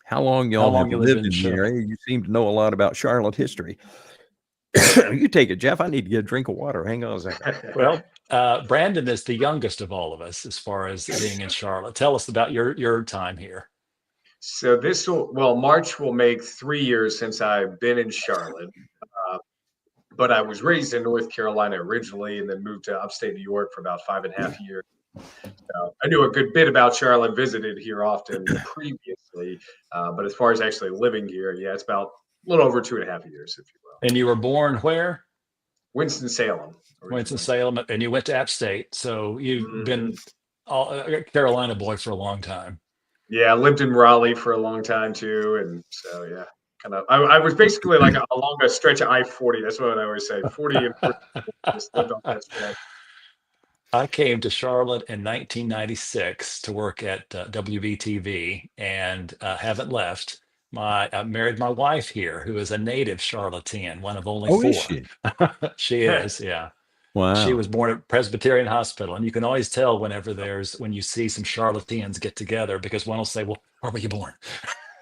How long How y'all have long you live lived in in the Charlotte? area? You seem to know a lot about Charlotte history. You take it, Jeff. I need to get a drink of water. Hang on a second. Well, Brandon is the youngest of all of us as far as being in Charlotte. Tell us about your time here. So March will make 3 years since I've been in Charlotte. Uh, but I was raised in North Carolina originally, and then moved to upstate New York for about 5.5 years. I knew a good bit about Charlotte, visited here often previously, but as far as actually living here, yeah, it's about a little over 2.5 years, if you will. And you were born where? Winston-Salem originally. Winston-Salem, and you went to App State. So you've Mhm. been a Carolina boy for a long time. Yeah, I lived in Raleigh for a long time too, and so yeah, kind of. I was basically like along a stretch of I-40. That's what I always say. 40 and 40, just lived on that stretch. I came to Charlotte in 1996 to work at WBTV and haven't left. I married my wife here, who is a native Charlottean, one of only Oh, is four. she? She is, yeah. She Wow. was born at Presbyterian Hospital, and you can always tell when you see some Charlotteans get together because one will say, "Well, where were you born?"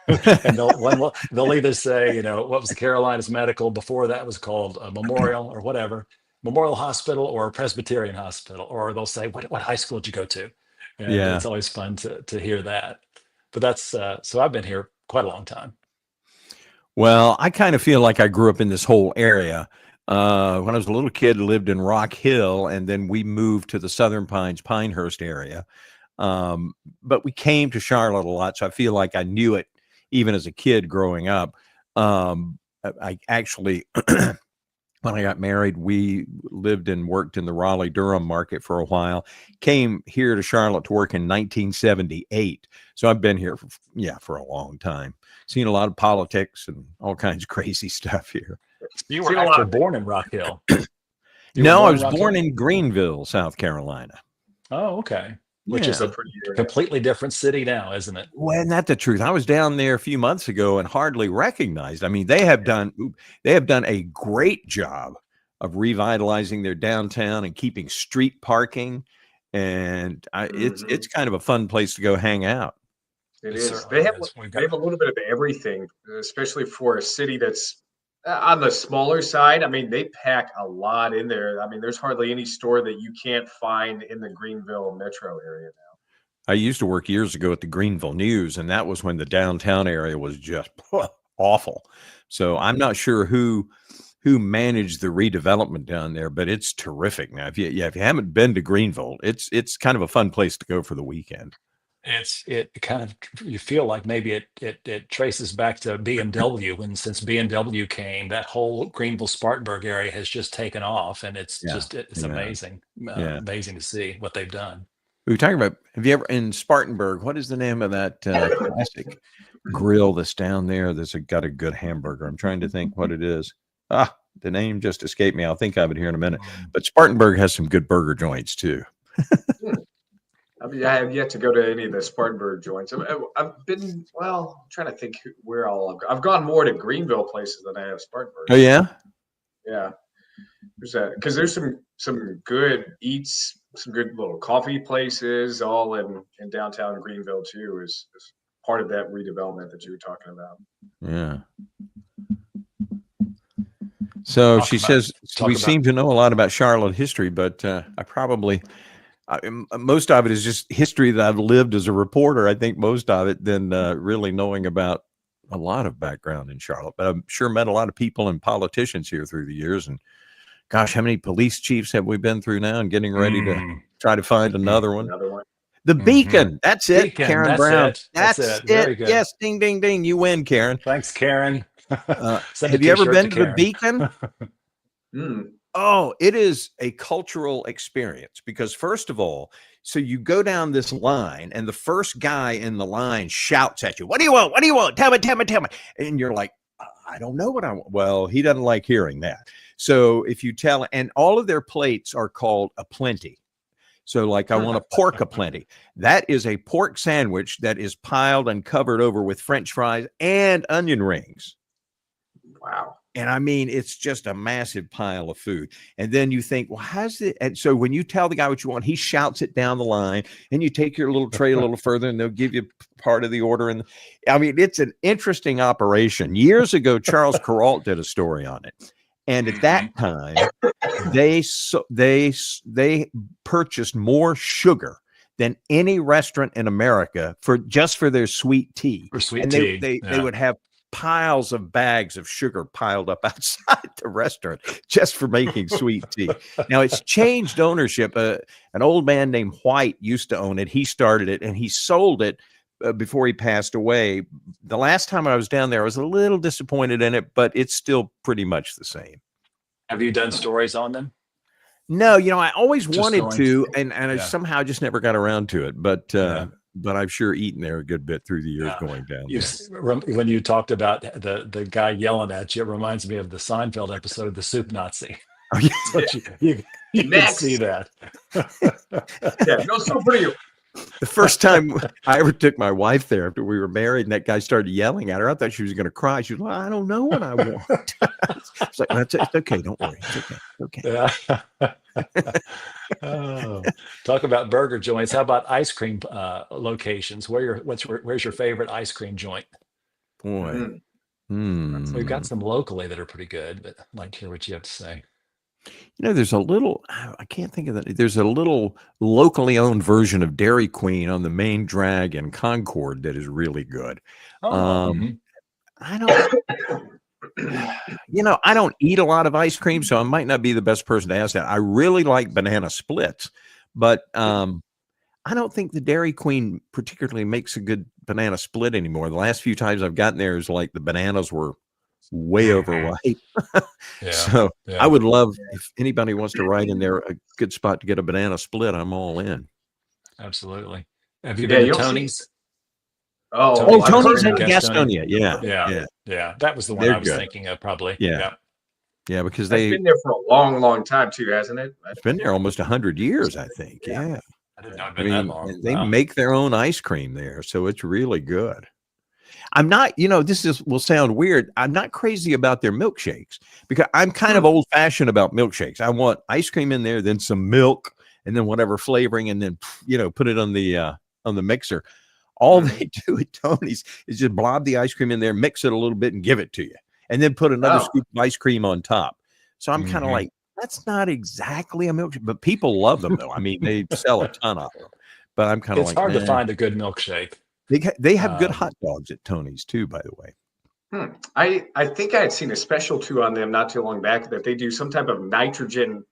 And they'll either say, what was the Carolinas Medical before that was called Memorial or whatever, Memorial Hospital or Presbyterian Hospital, or they'll say, "What high school did you go to?" And Yeah. it's always fun to hear that. But that's so I've been here quite a long time. Well, I kind of feel like I grew up in this whole area. When I was a little kid, lived in Rock Hill, and then we moved to the Southern Pines, Pinehurst area. But we came to Charlotte a lot, so I feel like I knew it even as a kid growing up. I actually, when I got married, we lived and worked in the Raleigh-Durham market for a while. Came here to Charlotte to work in 1978. So I've been here for a long time. Seen a lot of politics and all kinds of crazy stuff here. You were Seen a lot actually of things. born in Rock Hill. You were No, I born in was Rock born Hill? in Greenville, South Carolina. Oh, okay. Which is Yeah. So a pretty area. completely different city now, isn't it? Well, isn't that the truth? I was down there a few months ago and hardly recognized. I mean, they have done a great job of revitalizing their downtown and keeping street parking, and it's Mhm. kind of a fun place to go hang out. It It is. certainly is. They have a little bit of everything, especially for a city that's on the smaller side. I mean, they pack a lot in there. I mean, there's hardly any store that you can't find in the Greenville metro area now. I used to work years ago at the Greenville News, and that was when the downtown area was just awful. So I'm not sure who managed the redevelopment down there, but it's terrific now. If you haven't been to Greenville, it's kind of a fun place to go for the weekend. It kind of, you feel like maybe it traces back to BMW, when since BMW came, that whole Greenville Spartanburg area has just taken off, and it's Yeah, just it's yeah, amazing, yeah. amazing to see what they've done. We were talking about, have you ever in Spartanburg, what is the name of that classic grill that's down there that's got a good hamburger? I'm trying to think what it is. The name just escaped me. I'll think of it here in a minute. But Spartanburg has some good burger joints too. I mean, I have yet to go to any of the Spartanburg joints. I've been, well, I'm trying to think where I've gone more to Greenville places than I have Spartanburg. Oh yeah? Yeah. There's that, because there's some good eats, some good little coffee places all in downtown Greenville too, is part of that redevelopment that you were talking about. Yeah. So she says, we seem to know a lot about Charlotte history, but most of it is just history that I've lived as a reporter. I think most of it than really knowing about a lot of background in Charlotte. But I'm sure met a lot of people and politicians here through the years. And gosh, how many police chiefs have we been through now, and getting ready to try to find another one? The Beacon. That's it, Beacon, Karen that's Brown. it. That's it. it. Very good. Yes, ding, ding, ding. You win, Karen. Thanks, Karen. Have you ever been to the Beacon? Mm. Oh, it is a cultural experience because, first of all, so you go down this line and the first guy in the line shouts at you, "What do you want? What do you want? Tell me, tell me, tell me." And you're like, "I don't know what I want." Well, he doesn't like hearing that. So if you tell, and all of their plates are called a plenty. So like, I want a pork aplenty. That is a pork sandwich that is piled and covered over with French fries and onion rings. Wow. And I mean, it's just a massive pile of food. And then you think, well, how's it? And so when you tell the guy what you want, he shouts it down the line, and you take your little tray a little further, and they'll give you part of the order. And I mean, it's an interesting operation. Years ago, Charles Kuralt did a story on it. And at that time, they purchased more sugar than any restaurant in America for their sweet tea. For sweet and tea. They would have piles of bags of sugar piled up outside the restaurant just for making sweet tea. Now it's changed ownership. An old man named White used to own it. He started it and he sold it before he passed away. The last time I was down there, I was a little disappointed in it, but it's still pretty much the same. Have you done stories on them? No, I always Just wanted to, and yeah. I somehow just never got around to it. But I've sure eaten there a good bit through the years going down there. When you talked about the guy yelling at you, it reminds me of the Seinfeld episode of The Soup Nazi. Oh, yeah. You can see that. Yeah, no soup for you. The first time I ever took my wife there after we were married, and that guy started yelling at her, I thought she was going to cry. She was like, "I don't know what I want." It's like, it's okay. Don't worry. It's okay. Yeah. Oh, talk about burger joints. How about ice cream locations? Where's your favorite ice cream joint? Boy. So we've got some locally that are pretty good, but I'd like to hear what you have to say. There's a little, I can't think of that. There's a little locally owned version of Dairy Queen on the main drag in Concord that is really good. I don't eat a lot of ice cream, so I might not be the best person to ask that. I really like banana splits, but I don't think the Dairy Queen particularly makes a good banana split anymore. The last few times I've gotten there is like the bananas were way overripe. So I would love, if anybody wants to write in there a good spot to get a banana split, I'm all in. Absolutely. Have you been to Tony's? Tony's in Gastonia. Yeah. That was the one I was thinking of, probably. Yeah, because they've been there for a long, long time too, hasn't it? It's been there almost 100 years, I think. Yeah. I did not been that long. They make their own ice cream there, so it's really good. I'm not, will sound weird. I'm not crazy about their milkshakes because I'm kind of old fashioned about milkshakes. I want ice cream in there, then some milk, and then whatever flavoring, and then, put it on the mixer. All they do at Tony's is just blob the ice cream in there, mix it a little bit, and give it to you, and then put another scoop of ice cream on top. So I'm kind of like, that's not exactly a milkshake, but people love them though. I mean, they sell a ton of them. but I'm kind of It's like, hard to nah. find a good milkshake. They have good hot dogs at Tony's too, by the way. I think I had seen a special too on them not too long back that they do some type of nitrogen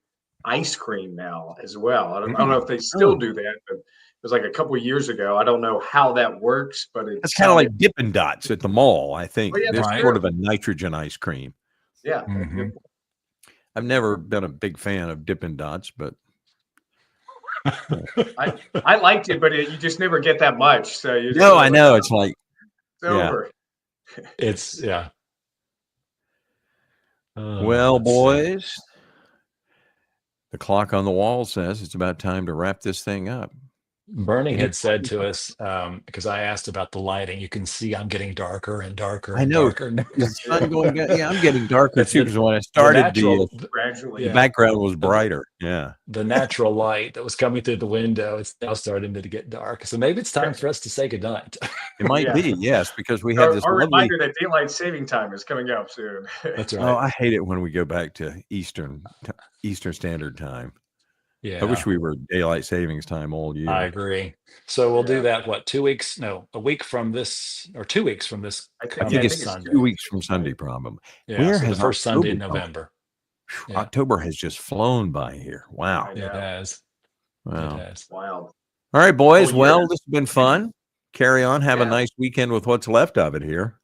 ice cream now as well. I don't know if they still do that, but it was like a couple of years ago. I don't know how that works, but It's kind of like Dippin' Dots at the mall, I think. Oh, yeah, There's right. sort of a nitrogen ice cream. Yeah. Mhm. I've never been a big fan of Dippin' Dots, but I liked it, but you just never get that much. So you no, I know. It's like, it's yeah. over. It's yeah. Well, Let's see. boys, the clock on the wall says it's about time to wrap this thing up. Bernie had said to us, because I asked about the lighting, you can see I'm getting darker and darker I and know. darker. The sun going down. Yeah, I'm getting darker It's too, because when I started, natural, Gradually. the yeah. background was brighter. Yeah. the natural light that was coming through the window, it's now starting to get dark. So maybe it's time for us to say goodnight. It might Yeah. be, yes, because we have this Our lovely. reminder that daylight saving time is coming up soon. That's Oh, right. I hate it when we go back to Eastern Standard Time. Yeah. I wish we were daylight savings time all year. I agree. So we'll do Yeah. that. What, 2 weeks? No, a week from this, or 2 weeks from this I think, I coming think yeah, it's Sunday. 2 weeks from Sunday, probably. Yeah, Where so the has first Sunday in October gone? November. Phew, Yeah. October has just flown by here. Wow. I It know. has. It Wow. has. Wild. All right, boys. Whole Well, year. this has been fun. Carry on. Have a Yeah. nice weekend with what's left of it here.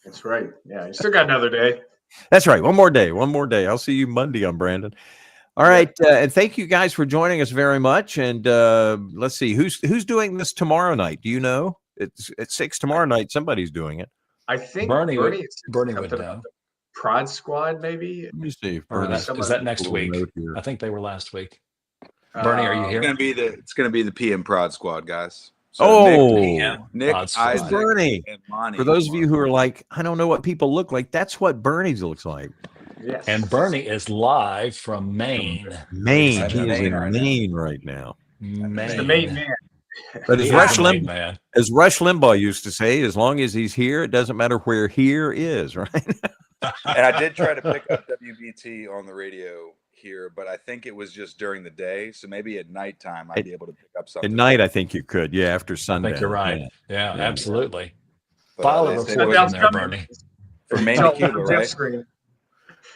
That's right. Yeah, you still got another day. That's right. One more day. One more day. I'll see you Monday on Brandon. All right. And thank you guys for joining us very much. And let's see who's doing this tomorrow night. Do you know? It's at 6 tomorrow night. Somebody's doing it. I think Bernie would- Bernie said Bernie would something know. about the Prod Squad, maybe. Let me see. if Or Bernie's is that next little week? note here. I think they were last week. Bernie, are you Um, here? It's gonna be the PM Prod Squad, guys. Oh. Nick, Prod Squad. Isaac, Bernie. and Monty. For those of you who are like, I don't know what people look like, that's what Bernie's looks like. Yes. And Bernie is live from Maine. Maine. I'm He in is in Maine right now. Maine right now. Maine. He's the main man. But He as is Rush the main Limbaugh, man. as Rush Limbaugh used to say, as long as he's here, it doesn't matter where here is, right? And I did try to pick up WBT on the radio here, but I think it was just during the day. So maybe at nighttime I'd be able to pick up something. At night, I think you could. Yeah, after I sundown. think you're right. Yeah. Yeah, Yeah. absolutely. But File they a say report it in was there, Bernie. from Maine to Tell Cuba, the right? screen.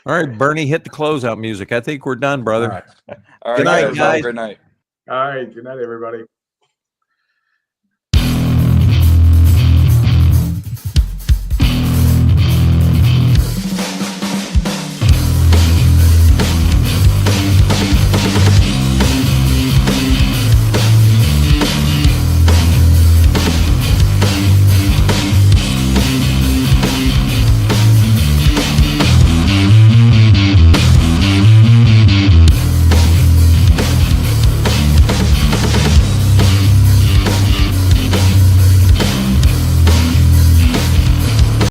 All right, Bernie, hit the closeout music. I think we're done, brother. All right. All right, Good night, guys. Have a guys. great night. All right. Good night, everybody.